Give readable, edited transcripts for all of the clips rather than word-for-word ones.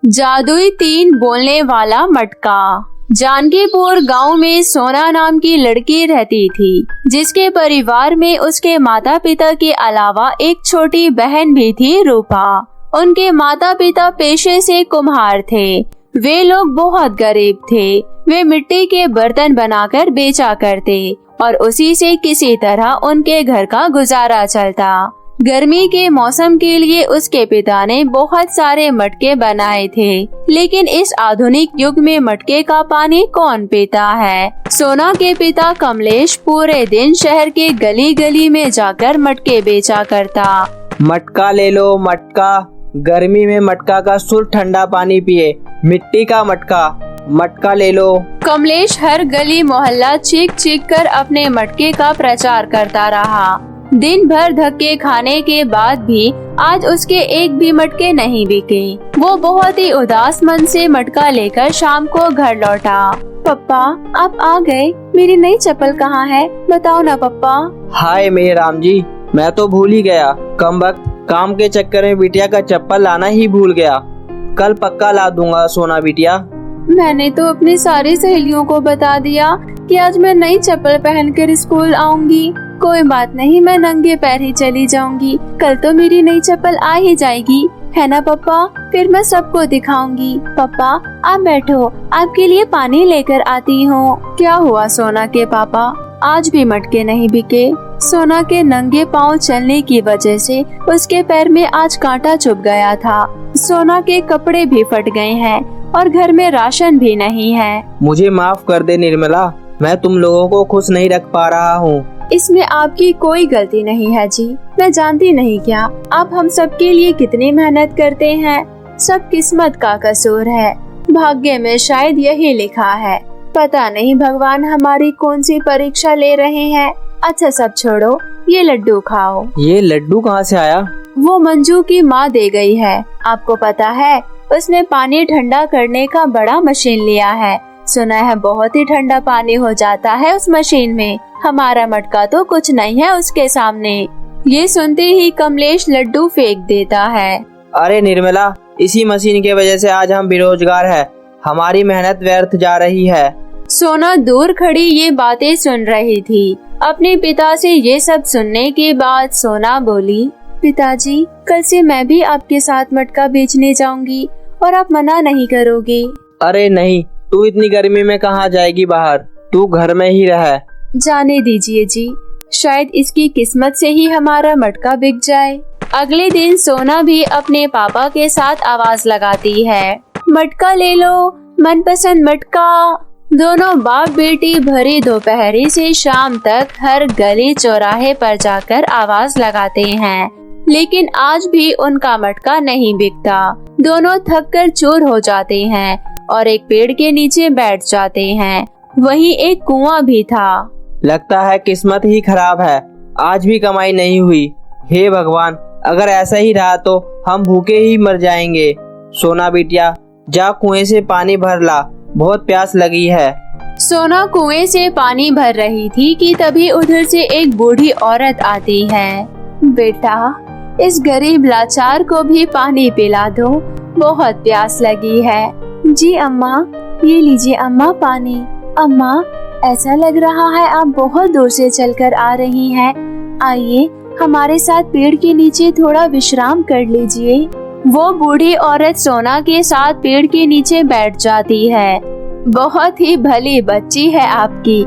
जादुई 3 बोलने वाला मटका। जानकीपुर गांव में सोना नाम की लड़की रहती थी, जिसके परिवार में उसके माता पिता के अलावा एक छोटी बहन भी थी, रूपा। उनके माता पिता पेशे से कुम्हार थे। वे लोग बहुत गरीब थे। वे मिट्टी के बर्तन बनाकर बेचा करते और उसी से किसी तरह उनके घर का गुजारा चलता। गर्मी के मौसम के लिए उसके पिता ने बहुत सारे मटके बनाए थे, लेकिन इस आधुनिक युग में मटके का पानी कौन पीता है। सोना के पिता कमलेश पूरे दिन शहर के गली गली में जाकर मटके बेचा करता। मटका ले लो मटका, गर्मी में मटका का शुद्ध ठंडा पानी पिए, मिट्टी का मटका, मटका ले लो। कमलेश हर गली मोहल्ला चीख चीख कर अपने मटके का प्रचार करता रहा। दिन भर धक्के खाने के बाद भी आज उसके एक भी मटके नहीं बिके। वो बहुत ही उदास मन से मटका लेकर शाम को घर लौटा। पप्पा, आप आ गए। मेरी नई चप्पल कहाँ है? बताओ ना पप्पा। हाय मेरे राम जी, मैं तो भूल ही गया। कमबख्त, काम के चक्कर में बिटिया का चप्पल लाना ही भूल गया। कल पक्का ला दूंगा सोना बिटिया। मैंने तो अपनी सारी सहेलियों को बता दिया कि आज मैं नई चप्पल पहनकर स्कूल आऊंगी। कोई बात नहीं, मैं नंगे पैर ही चली जाऊंगी। कल तो मेरी नई चप्पल आ ही जाएगी, है ना पप्पा? फिर मैं सबको दिखाऊंगी। पप्पा, आप बैठो, आपके लिए पानी लेकर आती हूँ। क्या हुआ सोना के पापा? आज भी मटके नहीं बिके। सोना के नंगे पाँव चलने की वजह से उसके पैर में आज कांटा चुभ गया था। सोना के कपड़े भी फट गए हैं और घर में राशन भी नहीं है। मुझे माफ कर दे निर्मला, मैं तुम लोगों को खुश नहीं रख पा रहा हूँ। इसमें आपकी कोई गलती नहीं है जी। मैं जानती नहीं क्या आप हम सब के लिए कितनी मेहनत करते हैं। सब किस्मत का कसूर है। भाग्य में शायद यही लिखा है। पता नहीं भगवान हमारी कौन सी परीक्षा ले रहे हैं। अच्छा सब छोड़ो, ये लड्डू खाओ। ये लड्डू कहाँ से आया? वो मंजू की माँ दे गई है। आपको पता है, उसने पानी ठंडा करने का बड़ा मशीन लिया है। सुना है बहुत ही ठंडा पानी हो जाता है उस मशीन में। हमारा मटका तो कुछ नहीं है उसके सामने। ये सुनते ही कमलेश लड्डू फेंक देता है। अरे निर्मला, इसी मशीन की वजह से आज हम बेरोजगार हैं। हमारी मेहनत व्यर्थ जा रही है। सोना दूर खड़ी ये बातें सुन रही थी। अपने पिता से ये सब सुनने के बाद सोना बोली, पिताजी, कल से मैं भी आपके साथ मटका बेचने जाऊंगी और आप मना नहीं करोगे? अरे नहीं, तू इतनी गर्मी में कहाँ जाएगी बाहर? तू घर में ही रह। जाने दीजिए जी, शायद इसकी किस्मत से ही हमारा मटका बिक जाए। अगले दिन सोना भी अपने पापा के साथ आवाज लगाती है, मटका ले लो, मनपसंद मटका। दोनों बाप बेटी भरी दोपहरी से शाम तक हर गली चौराहे पर जाकर आवाज लगाते हैं, लेकिन आज भी उनका मटका नहीं बिकता। दोनों थक कर चूर हो जाते हैं और एक पेड़ के नीचे बैठ जाते हैं। वहीं एक कुआं भी था। लगता है किस्मत ही खराब है, आज भी कमाई नहीं हुई। हे भगवान, अगर ऐसा ही रहा तो हम भूखे ही मर जाएंगे। सोना बिटिया, जा कुएं से पानी भर ला, बहुत प्यास लगी है। सोना कुएं से पानी भर रही थी कि तभी उधर से एक बूढ़ी औरत आती है। बेटा, इस गरीब लाचार को भी पानी पिला दो, बहुत प्यास लगी है। जी अम्मा, ये लीजिए अम्मा पानी। अम्मा, ऐसा लग रहा है आप बहुत दूर से चलकर आ रही हैं। आइए हमारे साथ पेड़ के नीचे थोड़ा विश्राम कर लीजिए। वो बूढ़ी औरत सोना के साथ पेड़ के नीचे बैठ जाती है। बहुत ही भली बच्ची है आपकी।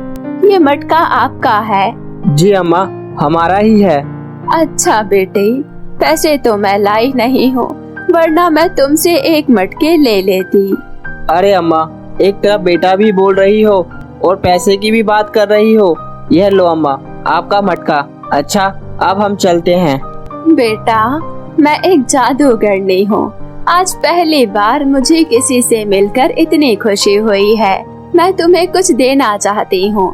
ये मटका आपका है? जी अम्मा, हमारा ही है। अच्छा बेटे, पैसे तो मैं लाई नहीं हूँ, वरना मैं तुमसे एक मटके ले लेती। अरे अम्मा, एक तरफ बेटा भी बोल रही हो और पैसे की भी बात कर रही हो। यह लो अम्मा, आपका मटका। अच्छा, अब हम चलते हैं। बेटा, मैं एक जादूगरनी हूँ। आज पहली बार मुझे किसी से मिलकर इतनी खुशी हुई है। मैं तुम्हें कुछ देना चाहती हूँ।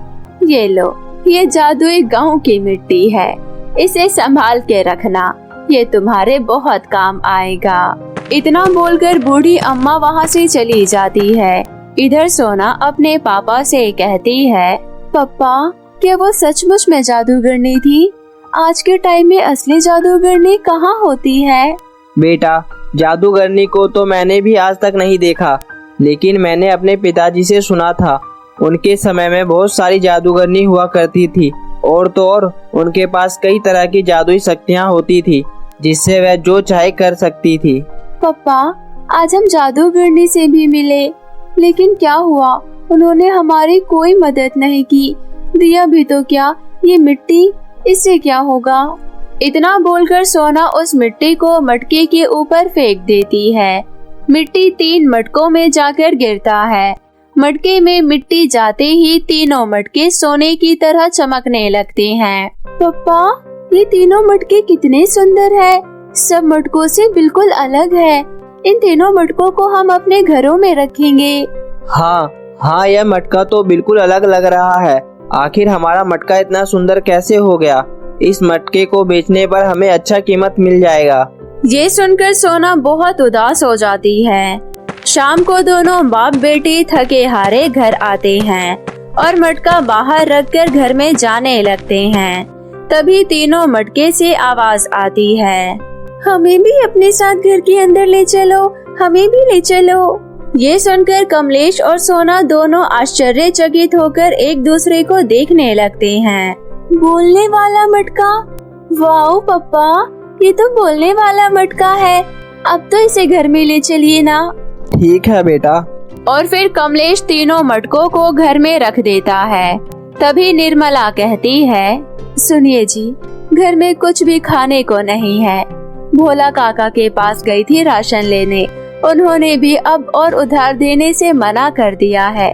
ये लो, ये जादुई गांव की मिट्टी है। इसे संभाल के रखना, ये तुम्हारे बहुत काम आएगा। इतना बोलकर बूढ़ी अम्मा वहाँ से चली जाती है। इधर सोना अपने पापा से कहती है, पापा, क्या वो सचमुच में जादूगरनी थी? आज के टाइम में असली जादूगरनी कहाँ होती है? बेटा, जादूगरनी को तो मैंने भी आज तक नहीं देखा, लेकिन मैंने अपने पिताजी से सुना था। उनके समय में बहुत सारी जादूगरनी हुआ करती थी, और तो और उनके पास कई तरह की जादुई शक्तियाँ होती थी, जिससे वह जो चाहे कर सकती थी। पापा, आज हम जादूगरनी से भी मिले, लेकिन क्या हुआ, उन्होंने हमारी कोई मदद नहीं की। दिया भी तो क्या, ये मिट्टी, इससे क्या होगा। इतना बोलकर सोना उस मिट्टी को मटके के ऊपर फेंक देती है। मिट्टी 3 मटकों में जाकर गिरता है। मटके में मिट्टी जाते ही तीनों मटके सोने की तरह चमकने लगते हैं। पापा, ये तीनों मटके कितने सुंदर है, सब मटकों से बिल्कुल अलग है। इन तीनों मटकों को हम अपने घरों में रखेंगे। हाँ, यह मटका तो बिल्कुल अलग लग रहा है। आखिर हमारा मटका इतना सुंदर कैसे हो गया? इस मटके को बेचने पर हमें अच्छा कीमत मिल जाएगा। ये सुनकर सोना बहुत उदास हो जाती है। शाम को दोनों बाप बेटे थके हारे घर आते हैं और मटका बाहर रखकर घर में जाने लगते हैं। तभी तीनों मटके से आवाज आती है, हमें भी अपने साथ घर के अंदर ले चलो, हमें भी ले चलो। ये सुनकर कमलेश और सोना दोनों आश्चर्यचकित होकर एक दूसरे को देखने लगते हैं। बोलने वाला मटका, वाओ पापा, ये तो बोलने वाला मटका है। अब तो इसे घर में ले चलिए ना। ठीक है बेटा। और फिर कमलेश तीनों मटकों को घर में रख देता है। तभी निर्मला कहती है, सुनिए जी, घर में कुछ भी खाने को नहीं है। भोला काका के पास गई थी राशन लेने, उन्होंने भी अब और उधार देने से मना कर दिया है।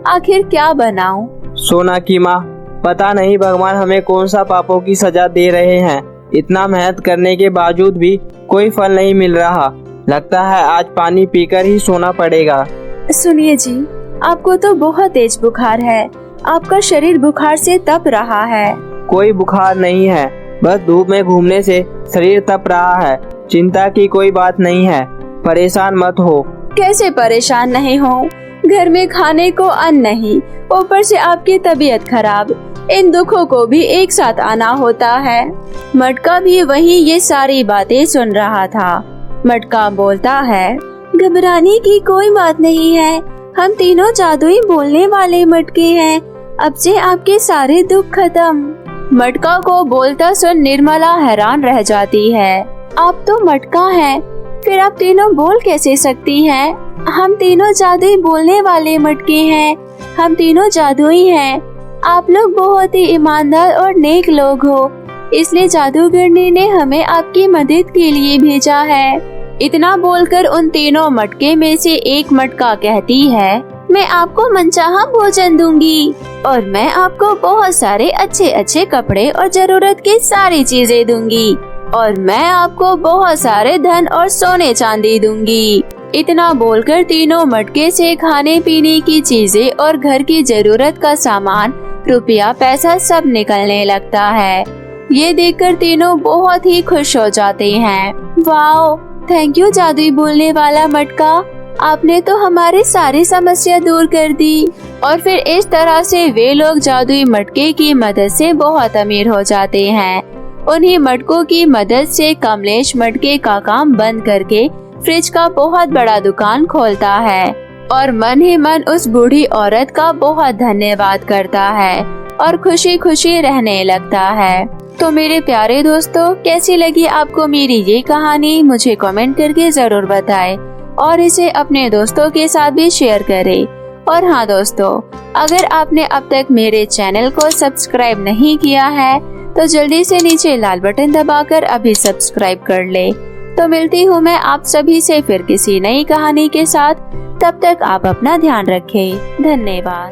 आखिर क्या बनाऊं? सोना की माँ, पता नहीं भगवान हमें कौन सा पापों की सजा दे रहे हैं। इतना मेहनत करने के बावजूद भी कोई फल नहीं मिल रहा। लगता है आज पानी पीकर ही सोना पड़ेगा। सुनिए जी, आपको तो बहुत तेज बुखार है, आपका शरीर बुखार से तप रहा है। कोई बुखार नहीं है, बस धूप में घूमने से शरीर तप रहा है। चिंता की कोई बात नहीं है, परेशान मत हो। कैसे परेशान नहीं हो? घर में खाने को अन्न नहीं, ऊपर से आपकी तबीयत खराब, इन दुखों को भी एक साथ आना होता है। मटका भी वही ये सारी बातें सुन रहा था। मटका बोलता है, घबराने की कोई बात नहीं है, हम तीनों जादुई बोलने वाले मटके हैं। अब से आपके सारे दुख खत्म। मटका को बोलता सुन निर्मला हैरान रह जाती है। आप तो मटका हैं, फिर आप तीनों बोल कैसे सकती हैं? हम तीनों जादुई बोलने वाले मटके हैं, हम तीनों जादुई हैं। आप लोग बहुत ही ईमानदार और नेक लोग हो, इसलिए जादूगरनी ने हमें आपकी मदद के लिए भेजा है। इतना बोलकर उन तीनों मटके में से एक मटका कहती है, मैं आपको मनचाहा भोजन दूंगी और मैं आपको बहुत सारे अच्छे अच्छे कपड़े और जरूरत की सारी चीजें दूंगी और मैं आपको बहुत सारे धन और सोने चांदी दूंगी। इतना बोलकर तीनों मटके से खाने पीने की चीजें और घर की जरूरत का सामान, रुपया पैसा सब निकलने लगता है। ये देखकर तीनों बहुत ही खुश हो जाते हैं। वाओ, थैंक यू जादुई बोलने वाला मटका, आपने तो हमारी सारी समस्या दूर कर दी। और फिर इस तरह से वे लोग जादुई मटके की मदद से बहुत अमीर हो जाते हैं। उन्हीं मटकों की मदद से कमलेश मटके का काम बंद करके फ्रिज का बहुत बड़ा दुकान खोलता है और मन ही मन उस बूढ़ी औरत का बहुत धन्यवाद करता है और खुशी खुशी रहने लगता है। तो मेरे प्यारे दोस्तों, कैसी लगी आपको मेरी ये कहानी? मुझे कमेंट करके जरूर बताएं और इसे अपने दोस्तों के साथ भी शेयर करें। और हाँ दोस्तों, अगर आपने अब तक मेरे चैनल को सब्सक्राइब नहीं किया है तो जल्दी से नीचे लाल बटन दबाकर अभी सब्सक्राइब कर ले। तो मिलती हूँ मैं आप सभी से फिर किसी नई कहानी के साथ। तब तक आप अपना ध्यान रखें। धन्यवाद।